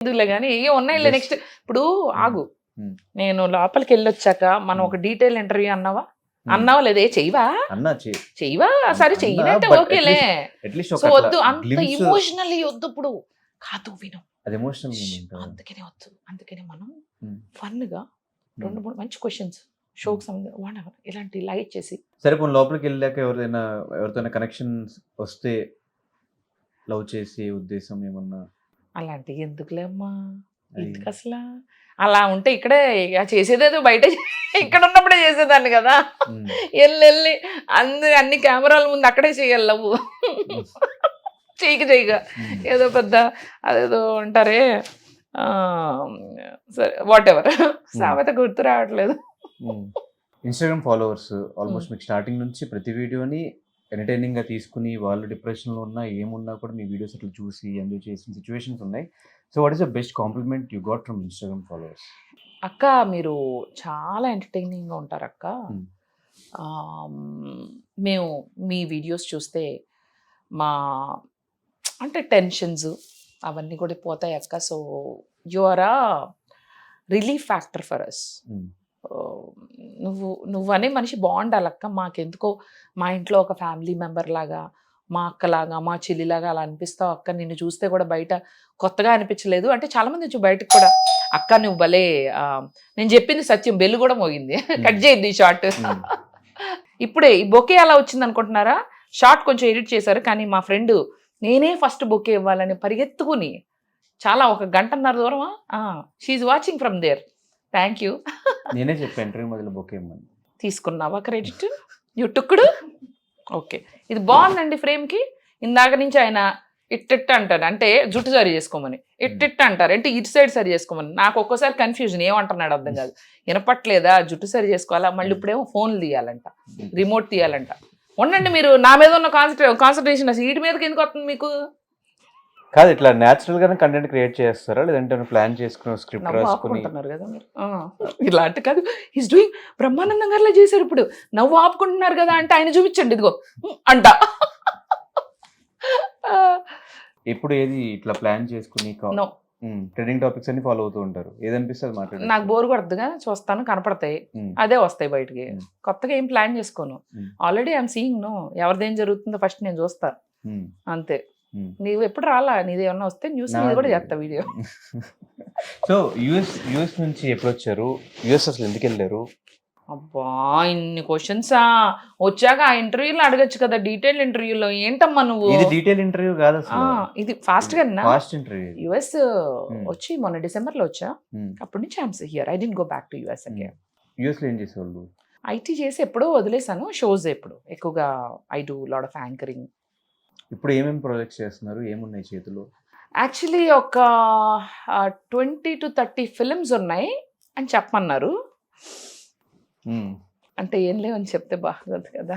ఎందుకులే కానీ ఏ ఉన్నాయిలే Just- next ఇప్పుడు ఆగు Hmm. నేను లోపలికి వెళ్ళొచ్చాక మనం ఒక డీటెయిల్ ఇంటర్వ్యూ అన్నావా అన్నావా లేదే చెయ్యవా అన్నా చెయ్యవా సరే అన్నా, చెయ్యనంటే but ఓకేలే అట్లీస్ట్ సో ఒక వద్దు అంత glimpse, ఇమోషనల్లీ వద్దు ఇప్పుడు కాదు విను అది ఎమోషనల్ మూమెంట్. అందుకనే వద్దు అందుకనే మనం Hmm. ఫన్ గా 2-3 మంచి క్వశ్చన్స్ షోకి సంబంధించి వాడవర్ ఇలాంటి లైట్ చేసి సరే పోనీ లోపలికి వెళ్ళాక ఎవరితోనైనా కనెక్షన్ వస్తే లవ్ చేసే ఉద్దేశం ఏమన్నా? అలాంటి ఎందుకులే అమ్మా అది- ఎందుకు అసలు అలా ఉంటే ఇక్కడే ఇక చేసేదేదో బయట ఇక్కడ ఉన్నప్పుడే చేసేదాన్ని కదా Hmm. వెళ్ళి అన్ని కెమెరాల ముందు అక్కడే చేయాలి లవ్వు చేయక Hmm. ఏదో పెద్ద అదేదో అంటారే ఆ, సరే వాట్ ఎవర్ సామెత గుర్తు రావట్లేదు. ఇన్స్టాగ్రామ్ ఫాలోవర్స్ ఆల్మోస్ట్ మీకు స్టార్టింగ్ నుంచి ప్రతి వీడియోని ఎంటర్టైనింగ్ గా తీసుకుని వాళ్ళు డిప్రెషన్ లో ఉన్నా ఏమున్నా కూడా మీ వీడియోస్ అట్లా చూసి ఎంజాయ్ చేసిన సిచ్యువేషన్స్ ఉన్నాయి. So what is the best compliment you got from Instagram followers? అక్క మీరు చాలా ఎంటర్టైనింగ్గా ఉంటారు అక్క. Hmm. ఆ, మేము మీ వీడియోస్ చూస్తే మా అంటే టెన్షన్స్ అవన్నీ కూడా పోతాయి అక్క. సో యు ఆర్ ఆ రిలీఫ్ ఫ్యాక్టర్ ఫర్ అస్. నువ్వు అనే మనిషి బాగుండాలక్క. మాకెందుకో మా ఇంట్లో ఒక ఫ్యామిలీ మెంబర్ లాగా, మా అక్కలాగా, మా చెల్లిలాగా అలా అనిపిస్తావు అక్క. నిన్ను చూస్తే కూడా బయట కొత్తగా అనిపించలేదు అంటే చాలామంది వచ్చి బయటకు కూడా అక్క నువ్వు భలే నేను చెప్పింది సత్యం బెల్లు కూడా మోగింది కట్ చేయద్దు ఈ షార్ట్. ఇప్పుడే ఈ బొకే అలా వచ్చింది అనుకుంటున్నారా? షార్ట్ కొంచెం ఎడిట్ చేశారు కానీ మా ఫ్రెండ్ నేనే ఫస్ట్ బొకే ఇవ్వాలని పరిగెత్తుకుని చాలా ఒక గంటన్నర దూరమా షీఈ్ watching from there. Thank you. నేనే చెప్పాను ఇంటర్వ్యూ మొదలు బొకే ఇమ్మని. తీసుకున్నావా క్రెడిట్? యుట్టుకుడు ఓకే ఇది బాగుందండి ఫ్రేమ్కి. ఇందాక నుంచి ఆయన ఇట్టిట్ అంటారు అంటే జుట్టు సరి చేసుకోమని, ఇట్టిట్ అంటారు అంటే ఇటు సైడ్ సరి చేసుకోమని. నాకు ఒక్కోసారి కన్ఫ్యూజన్ ఏమంటున్నాడు అర్థం కాదు. వినపట్లేదా జుట్టు సరి చేసుకోవాలా, మళ్ళీ ఇప్పుడేమో ఫోన్లు తీయాలంట, రిమోట్ తీయాలంట. ఉండండి మీరు నా మీద ఉన్న కాన్సన్ట్రేషన్ అసలు వీటి మీదకి ఎందుకు వస్తుంది మీకు? కాదు ఇట్లా న్యాచురల్ గానే కంటెంట్ క్రియేట్ చేస్తారా లేదంటే ప్లాన్ చేసుకుని స్క్రిప్ట్ నవ్వు రాసుకుని? ఆపుకుంటున్నారు కదా మీరు. ఇలాంటి కాదు ఈస్ డూయింగ్ బ్రహ్మానందం గారిలా చేశారు. ఇప్పుడు నవ్వు ఆపుకుంటున్నారు కదా అంటే ఆయన చూపించండి ఇదిగో అంట. ఎప్పుడు ఏది ఇట్లా ప్లాన్ చేసుకుని నో ట్రెండింగ్ టాపిక్స్ అన్ని ఫాలో అవుతూ ఉంటారు, ఏదనిపిస్తుంది మాట్లాడారు? నాకు బోర్ కొడుతుందిగా చూస్తాను కనపడతాయి అదే వస్తాయి బయటికి. కొత్తగా ఏం ప్లాన్ చేసుకోను. ఆల్రెడీ ఐఎమ్ సీయింగ్ నో ఎవరిదేం జరుగుతుందో ఫస్ట్ నేను చూస్తా అంతే. నీవు ఎప్పుడు రాలా నీది ఏమన్నా వస్తే న్యూస్ మీద కూడా చేస్తా వీడియో. సో యుఎస్ నుంచి ఎప్పుడు వచ్చారు? యుఎస్ అసలు ఎందుకు వెళ్ళారు? అబ్బా ఇన్ని క్వశ్చన్సా వచ్చాక ఆ ఇంటర్వ్యూలో అడగచ్చు కదా, డీటెయిల్ ఇంటర్వ్యూలో. ఏంటమ్మా నువ్వు? ఇది డీటెయిల్ ఇంటర్వ్యూ కాదు అసలు, ఇది ఫాస్ట్ గా ఫాస్ట్ ఇంటర్వ్యూ. యుఎస్ వచ్చి మొన్న డిసెంబర్ లో వచ్చా. అప్పటి నుంచి I'm here. I didn't go back to US again. US లో ఏం చేసేవాళ్ళు? ఐటీ చేసి ఎప్పుడో వదిలేసాను. షోస్ ఎప్పుడు ఎక్కువగా I do lot of anchoring. ఇప్పుడు ఏమేమి ప్రాజెక్ట్స్ చేస్తున్నారు, ఏమున్నాయి చేతిలో? యాక్చువల్లీ ఒక 20 to 30 ఫిల్మ్స్ ఉన్నాయి అని చెప్పమన్నారు. అంటే ఏం లేవని చెప్తే బాగోదు కదా.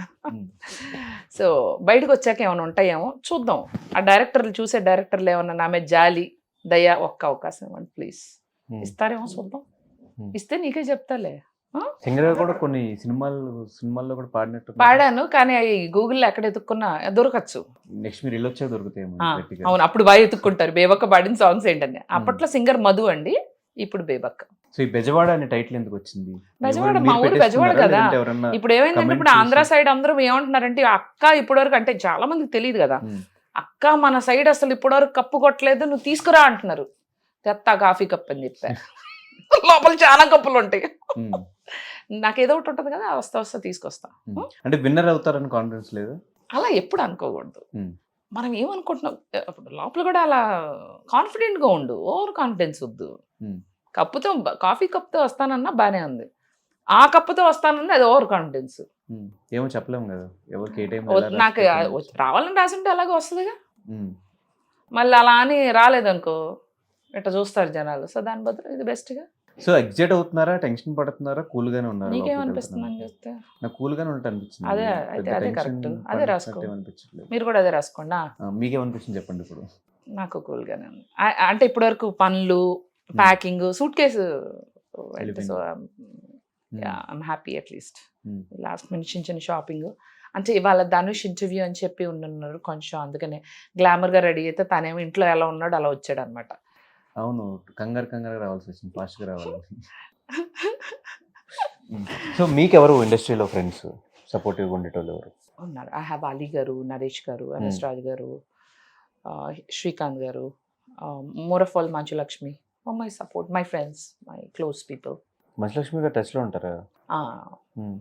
సో బయటకు వచ్చాక ఏమైనా ఉంటాయేమో చూద్దాం. ఆ డైరెక్టర్లు చూసే డైరెక్టర్లు ఏమన్నా నా మీద జాలి దయ ఒక్క అవకాశం ఇవ్వండి ప్లీజ్. ఇస్తారేమో చూద్దాం. ఇస్తే నీకే చెప్తాలే. సింగర్ గా కూడా కొన్ని సినిమాల్లో కూడా పాడినట్టు పాడాను కానీ అవి గూగుల్లో ఎక్కడ ఎత్తుక్కున్నా దొరకచ్చు. నెక్స్ట్ మీరు ఇల్లు వచ్చా దొరుకుతాయేమో. అవును అప్పుడు బాగా ఎత్తుక్కుంటారు బేబక్క పాడిన సాంగ్స్ ఏంటని. అప్పట్లో సింగర్ మధు అండి, ఇప్పుడు బేబక్క. సో ఈ బెజవాడ అనే టైటిల్ ఎందుకు వచ్చింది? బెజవాడ మా ఊరు బెజవాడ కదా. ఇప్పుడు ఏమైందంటే ఇప్పుడు ఆంధ్ర సైడ్ అందరూ ఏమంటున్నారంటే అక్క ఇప్పటివరకు అంటే చాలా మందికి తెలియదు కదా, అక్క మన సైడ్ అసలు ఇప్పటివరకు కప్పు కొట్టలేదు నువ్వు తీసుకురా అంటున్నారు. తెత్తా కాఫీ కప్ అని చెప్పారు. లోపల చాలా కప్పులు ఉంటాయి. నాకు ఏదో ఒకటి ఉంటుంది కదా, వస్తా తీసుకొస్తా. అంటే విన్నర్ అవుతారని కాన్ఫిడెన్స్ లేదు? అలా ఎప్పుడు అనుకోకూడదు. మనం ఏమనుకుంటున్నాం లోపల కూడా అలా కాన్ఫిడెంట్గా ఉండు, ఓవర్ కాన్ఫిడెన్స్ వద్దు. కప్పుతో కాఫీ కప్తో వస్తానన్నా బాగానే ఉంది, ఆ కప్పుతో వస్తానన్నా అది ఓవర్ కాన్ఫిడెన్స్. ఏమో చెప్పలేము కదా ఎవరికి ఏ టైం. నాకు రావాలని రాసింటే అలాగే వస్తుందిగా. మళ్ళీ అలా అని రాలేదనుకో ఇట్లా చూస్తారు జనాలు. సో దాని బదులు ఇది బెస్ట్గా. సో ఎగ్జైట్ అవుతున్నారా, టెన్షన్ పడుతున్నారా, కూల్ గానే ఉన్నారా? నీకేమనిపిస్తుంది అని చూస్తే? నాకు కూల్ గానే ఉంటా అనిపించింది. అదే అయితే అదే కరెక్ట్, అదే రాసుకో. మీరు కూడా అదే రాసుకోండి. మీకేమనిపిస్తుంది చెప్పండి ఇప్పుడు? నాకు కూల్ గానే ఉంది. అంటే ఇప్పటి వరకు పనులు packing suit case. So I'm happy at least. Last minute చిన్న షాపింగ్ అంటే ఇవాళ ధనుష్ ఇంటర్వ్యూ అని చెప్పి ఉన్నారు కొంచెం, అందుకనే గ్లామర్గా రెడీ అయితే తనేమో ఇంట్లో ఎలా ఉన్నాడు అలా వచ్చాడు అనమాట. అవును. కంగారు రావాల్సి వచ్చింది. ఫాస్ట్‌గా రావాలి. సో, మీకెవరు ఇండస్ట్రీలో ఫ్రెండ్స్ సపోర్టివ్‌గా ఉండేటోళ్ళు ఎవరు? ఉన్నారు. ఐ హావ్ అలీ గారు, నరేష్ గారు, హ్మ్. ఎంఎస్ రాజు గారు, శ్రీకాంత్ గారు, more of all Manchu Lakshmi. My support, my friends, my close people. Manchu Lakshmi గారు టచ్‌లో ఉంటారా? ఆ! హ్మ్.